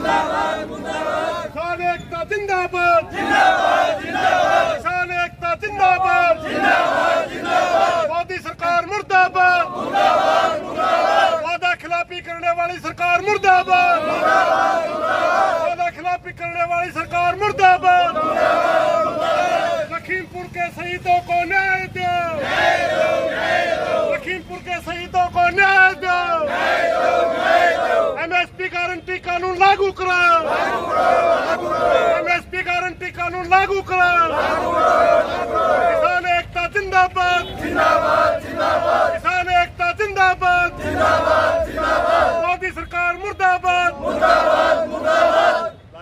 किसान एकता जिंदाबाद, किसान एकता जिंदाबाद, मोदी सरकार मुर्दाबाद, वादा खिलाफी करने वाली सरकार मुर्दाबाद, वादा खिलाफी करने वाली सरकार मुर्दाबाद। लखीमपुर के शहीदों को न्याय दो, लखीमपुर के शहीदों को न्याय दो, एमएसपी गारंटी कानून लागू कराओ, एमएसपी गारंटी कानून लागू कराओ। किसान एकता जिंदाबाद, किसान एकता जिंदाबाद, मोदी सरकार मुर्दाबाद।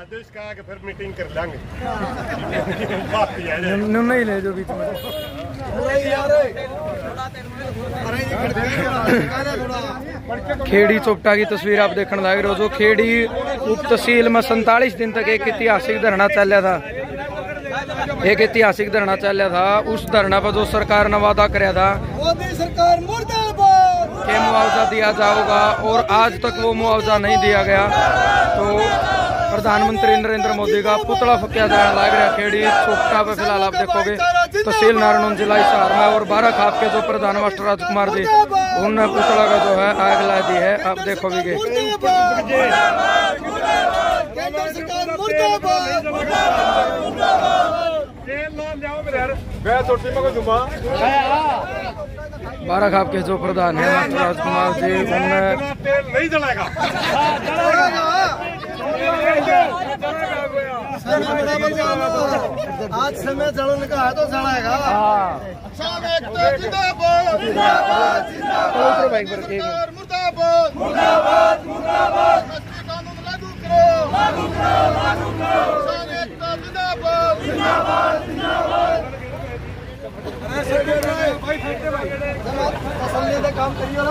देश का आगे फिर मीटिंग कर लेंगे। नहीं ले जो बीच में खेड़ी चोपटा की तस्वीर आप देखने लग रहे हो। जो खेड़ी उप तहसील में 47 दिन तक एक ऐतिहासिक धरना चल रहा था, एक ऐतिहासिक धरना चल रहा था। उस धरना पर जो सरकार ने वादा कराया था मोदी सरकार मुर्दाबाद कि मुआवजा दिया जाएगा, और आज तक वो मुआवजा नहीं दिया गया। तो प्रधानमंत्री नरेंद्र मोदी का पुतला फूका जाने लग रहा है खेड़ी चोपटा पे। फिलहाल आप देखोगे तहसील नारायण जिला हिसार में, और 12 खाप के जो प्रधान मास्टर राजकुमार जी उन्होंने पुतला का जो है आग ला दी है। आप देखोगे बारह खाप के जो प्रधान है मास्टर राजकुमार जी उन्होंने नहीं जलाएगा। आज समय जलन का है तो जलाएगा। काम करिए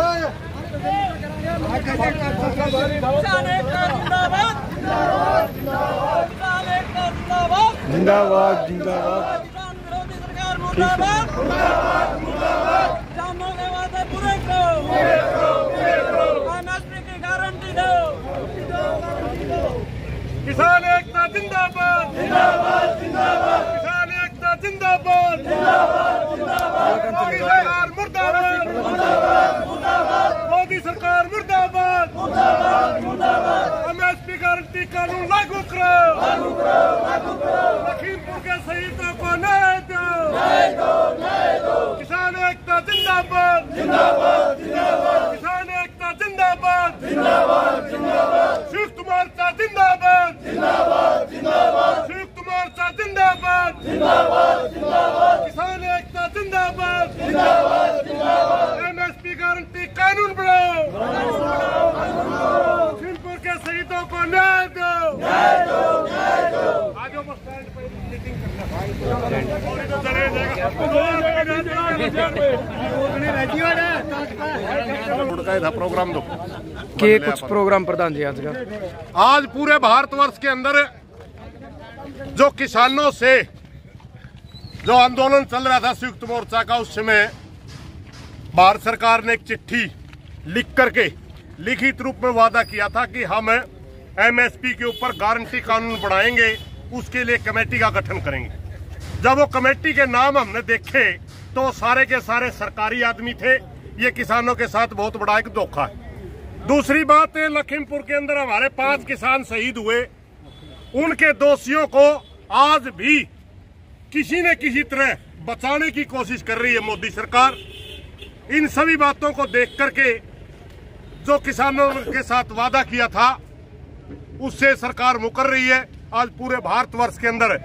जिंदाबाद जिंदाबाद। किसान एकता जिंदाबाद, किसान एकता जिंदाबाद, मोदी सरकार मुर्दाबाद, मोदी सरकार मुर्दाबाद। एमएसपी गारंटी कानून लागू करो, लखीमपुर के शहीदों को न्याय दो। किसान एकता जिंदाबाद, किसान एकता जिंदाबाद, संयुक्त मोर्चा जिंदाबाद, संयुक्त मोर्चा जिंदाबाद, किसान एकता जिंदाबाद। एमएसपी गारंटी कानून बनाओ, लखीमपुर के शहीदों को न्याय दो। आज बस स्टैंड पर मीटिंग करना प्रोग्राम दो के कुछ प्रोग्राम प्रधान जी आज का। आज पूरे भारतवर्ष के अंदर जो किसानों से जो आंदोलन चल रहा था संयुक्त मोर्चा का, उस समय भारत सरकार ने एक चिट्ठी लिख करके लिखित रूप में वादा किया था कि हम एमएसपी के ऊपर गारंटी कानून बनाएंगे, उसके लिए कमेटी का गठन करेंगे। जब वो कमेटी के नाम हमने देखे तो सारे के सारे सरकारी आदमी थे। ये किसानों के साथ बहुत बड़ा एक धोखा है। दूसरी बात, लखीमपुर के अंदर हमारे 5 किसान शहीद हुए, उनके दोषियों को आज भी किसी न किसी तरह बचाने की कोशिश कर रही है मोदी सरकार। इन सभी बातों को देख करके जो किसानों के साथ वादा किया था उससे सरकार मुकर रही है। आज पूरे भारतवर्ष के अंदर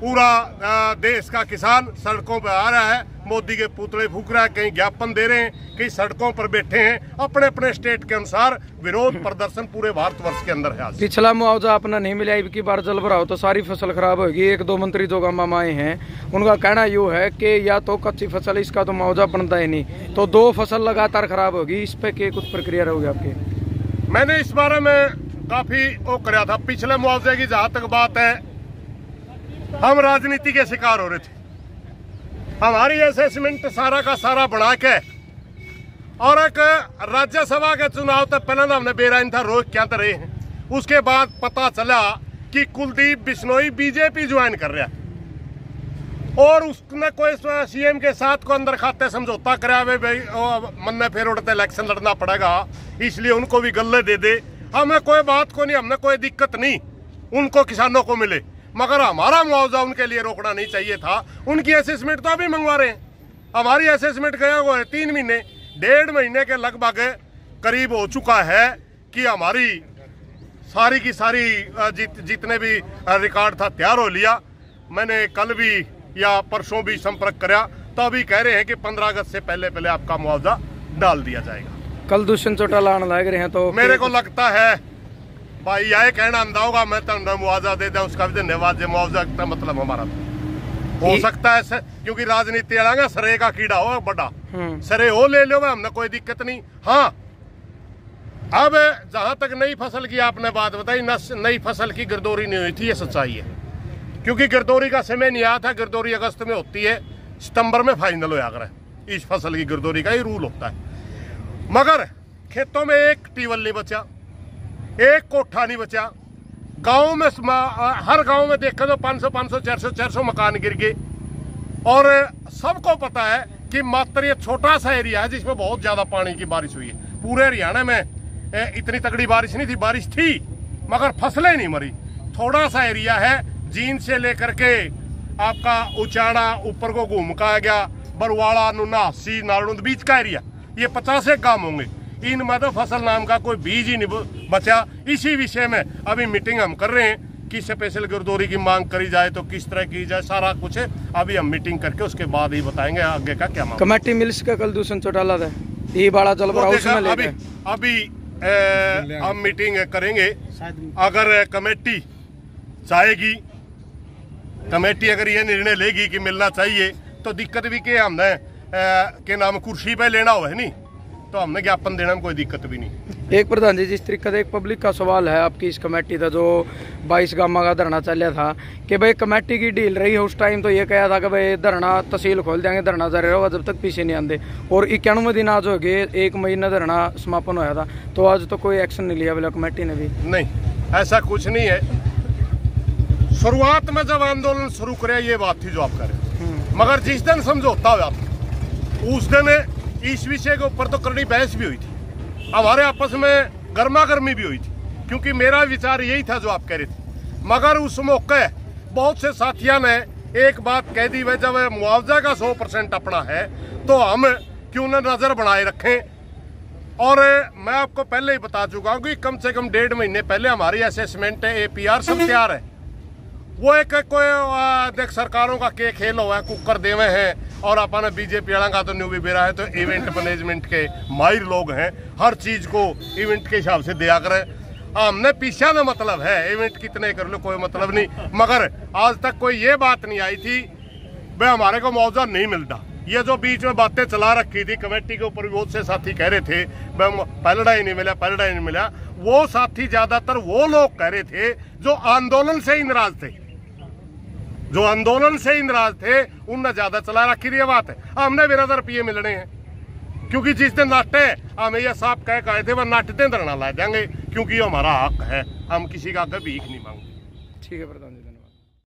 पूरा देश का किसान सड़कों पर आ रहा है, मोदी के पुतले फूक रहा है, कहीं ज्ञापन दे रहे हैं, कहीं सड़कों पर बैठे हैं। अपने अपने स्टेट के अनुसार विरोध प्रदर्शन पूरे भारतवर्ष के अंदर है। पिछला मुआवजा अपना नहीं मिला, अब की बार जल भराओ तो सारी फसल खराब होगी। 1-2 मंत्री जो गामा आए हैं उनका कहना यो है कि या तो कच्ची फसल इसका तो मुआवजा बनता ही नहीं, तो 2 फसल लगातार खराब होगी। इस पे के कुछ प्रक्रिया रहोगी आपकी? मैंने इस बारे में काफी वो कराया था। पिछले मुआवजे की जहां तक बात है, हम राजनीति के शिकार हो रहे थे। हमारी असेसमेंट सारा का सारा बना के, और एक राज्यसभा के चुनाव तक पहले हमने बेराइन था, रोक क्या रहे हैं। उसके बाद पता चला कि कुलदीप बिश्नोई बीजेपी ज्वाइन कर रहा और उसने कोई सीएम के साथ को अंदर खाते समझौता करा भाई मन में फिर उड़ते इलेक्शन लड़ना पड़ेगा, इसलिए उनको भी गले दे दे। हमें कोई बात को नहीं, हमने कोई दिक्कत नहीं उनको किसानों को मिले, मगर हमारा मुआवजा उनके लिए रोकना नहीं चाहिए था। उनकी असेसमेंट तो अभी मंगवा रहे हैं, हमारी असेसमेंट गया हुआ है 3 महीने, 1.5 महीने के लगभग करीब हो चुका है कि हमारी सारी की सारी जितने भी रिकॉर्ड था तैयार हो लिया। मैंने कल भी या परसों भी संपर्क कराया तो अभी कह रहे हैं कि 15 अगस्त से पहले आपका मुआवजा डाल दिया जाएगा। कल दुष्यंत चौटाला आने लग रहे हैं तो मेरे को लगता है भाई यह कहना आंदा होगा मैं तो मुआवजा दे दूं, उसका भी धन्यवाद। मुआवजा का मतलब हमारा हो सकता है क्योंकि राजनीति वाला सरे का कीड़ा हो बड़ा, सरे हो ले लो, हमने कोई दिक्कत नहीं। हाँ, अब जहां तक नई फसल की आपने बात बताई, नई फसल की गिरदौरी नहीं हुई थी, ये सच्चाई है, क्योंकि गिरदौरी का समय नहीं आया था। गिरदौरी अगस्त में होती है, सितंबर में फाइनल हो जाकर इस फसल की गिरदौरी का ही रूल होता है। मगर खेतों में एक टीवल नहीं बचा, एक कोठा नहीं बचा। गांव में हर गांव में देखा तो 500 400 मकान गिर गए। और सबको पता है कि मात्र ये छोटा सा एरिया है जिसमें बहुत ज्यादा पानी की बारिश हुई है। पूरे हरियाणा में इतनी तगड़ी बारिश नहीं थी, बारिश थी मगर फसलें नहीं मरी। थोड़ा सा एरिया है, जींद से लेकर के आपका उचाड़ा ऊपर को घूम का आ गया, बरवाड़ा, नुनासी, नारनुंद बीच का एरिया, ये 50 गांव होंगे। इनमें तो फसल नाम का कोई बीज ही नहीं बचा। इसी विषय में अभी मीटिंग हम कर रहे हैं कि स्पेशल गिरदौरी की मांग करी जाए तो किस तरह की जाए, सारा कुछ है। अभी हम मीटिंग करके उसके बाद ही बताएंगे आगे का क्या मांग। कमेटी मिल्स का कल दुष्यंत चौटाला था, ये बड़ा जल अभी हम मीटिंग करेंगे। अगर कमेटी चाहेगी, कमेटी अगर ये निर्णय लेगी कि मिलना चाहिए तो दिक्कत भी क्या, हमने के नाम कुर्सी पे लेना हो है नहीं तो हमने ज्ञापन देने में कोई दिक्कत भी नहीं। एक प्रधान जी, जिस तरीके से एक पब्लिक का सवाल है आपकी इस कमेटी का जो 22 गामा का धरना चल रहा था कि भाई कमेटी की डील रही है उस टाइम तो ये कहा था कि भाई धरना तहसील खोल देंगे, धरना जारी रहेगा जब तक पीछे नहीं आते। और 91वें दिन आज हो गए, 1 महीना धरना समापन होया था तो आज तो कोई एक्शन नहीं लिया बोला कमेटी ने भी। नहीं, ऐसा कुछ नहीं है। शुरुआत में जब आंदोलन शुरू करे ये बात थी जो आप कह रहे हैं, मगर जिस दिन समझौता हुआ उस दिन इस विषय के ऊपर तो कड़ी बहस भी हुई थी, हमारे आपस में गर्मा गर्मी भी हुई थी, क्योंकि मेरा विचार यही था जो आप कह रहे थे। मगर उस मौके बहुत से साथियों ने एक बात कह दी, वह जब मुआवजा का 100% अपना है तो हम क्यों न नजर बनाए रखें। और मैं आपको पहले ही बता चुका हूं कि कम से कम 1.5 महीने पहले हमारी असेसमेंट है, APR सब तैयार है। वो एक कोई देख सरकारों का के खेल हुआ है, कुकर देवे हैं और अपन बीजेपी वाला का तो न्यू भी बेरा है, तो इवेंट मैनेजमेंट के माहिर लोग हैं, हर चीज को इवेंट के हिसाब से दिया करें। हमने पीछा ना मतलब है, इवेंट कितने कर लो कोई मतलब नहीं, मगर आज तक कोई ये बात नहीं आई थी भाई हमारे को मुआवजा नहीं मिलता। ये जो बीच में बातें चला रखी थी कमेटी के ऊपर, बहुत से साथी कह रहे थे पलड़ा ही नहीं मिला, पलड़ा ही नहीं मिला। वो साथी ज्यादातर वो लोग कह रहे थे जो आंदोलन से ही नाराज थे, जो आंदोलन से ही नाराज थे, उनने ज्यादा चला रखी थी। बात है हमने बेरादर रुपये मिलने हैं, क्योंकि जिस दिन नाटे हमें ये साफ कह के आए थे वह नाटते धरना ला देंगे, क्योंकि ये हमारा हक है, हम किसी का आगे भीख नहीं मांगते। ठीक है प्रधान जी।